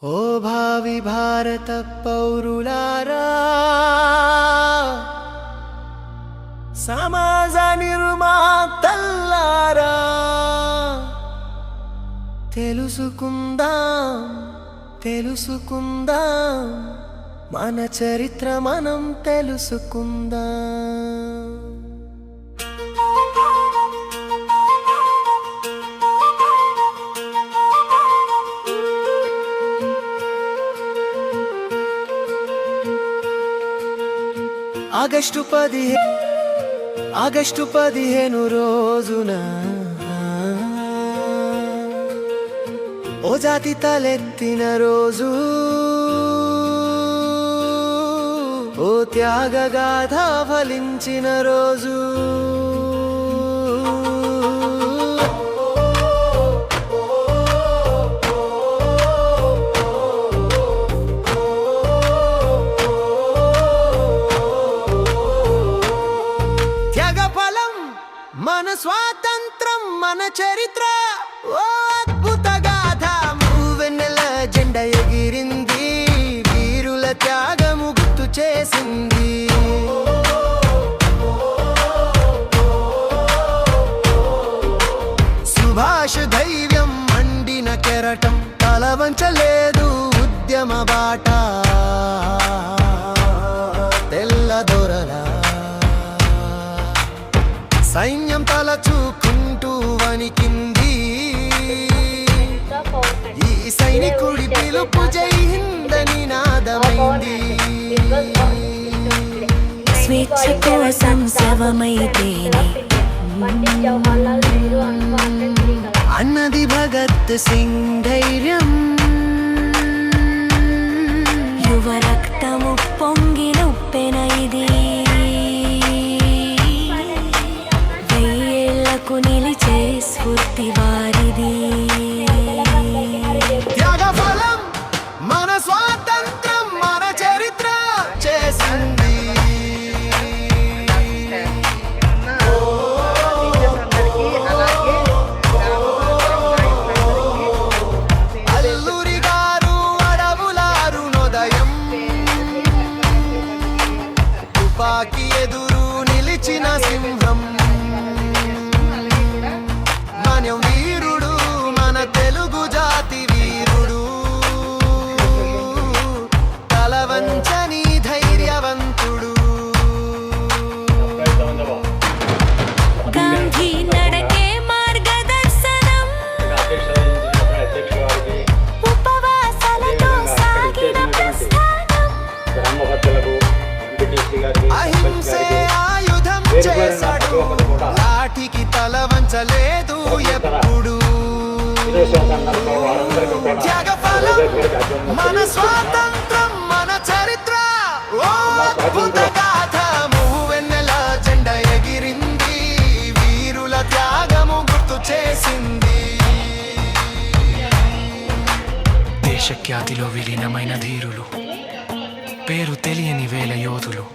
ఓ భావి భారత పౌరులారా, సమాజ నిర్మాతల్లారా, తెలుసుకుందాం తెలుసుకుందాం మన చరిత్ర మనం తెలుసుకుందాం. ఆగస్టు 15 రోజున ఓ జాతి తలెత్తిన రోజు, ఓ త్యాగగాథ ఫలించిన రోజు. మన స్వాతంత్రం మన చరిత్ర, ఓ అద్భుత గాథ. మూవెన్నెల జెండ ఎగిరింది, వీరుల త్యాగము గుర్తు చేసింది. సుభాష్ ధైర్యం మండిన కెరటం, తల వంచలేదు ఉద్యమ బాట. తెల్లదొరలా సైన్యం తలచుకుంటూ వణికింది. ఈ సైనికుడి పిలుపు జై హింద్ నినాదమైంది. స్వేచ్ఛ కోసం శవమైతేనే అన్నది భగత్ సింగ్ ధైర్యం. యువ రక్తము పొంగిన ఉప్పెన ఇది, నిలిచే స్ఫూర్తి వారిది. త్యాగఫలం మన స్వాతంత్రం మన చరిత్ర చేసింది. అల్లూరి గారు అడవులారు నోదయం, తుపాకి ఎదురు నిలిచిన సింహం. వీరుడు మన తెలుగు జాతి వీరుడు, తలవంచని ధైర్యవంతుడు. గాంధీ నడకే మార్గదర్శనం, ఉపవాసాలతో సాగిన ప్రస్థానం. అహింసే ఆయుధం చేశాడు, లాఠీకి తల వంచలేదు ఎప్పుడు. త్యాగఫలం మన స్వాతంత్రం మన చరిత్ర, ఓ అద్భుత గాథ. మూవెన్నెల జెండ ఎగిరింది, వీరుల త్యాగము గుర్తు చేసింది. దేశఖ్యాతిలో విలీనమైన ధీరులు, పేరు తెలియని వేల యోధులు,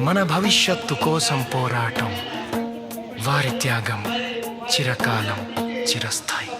మన భవిష్యత్తు కోసం పోరాటం. వారి త్యాగం చిరకాలం చిరస్థాయి.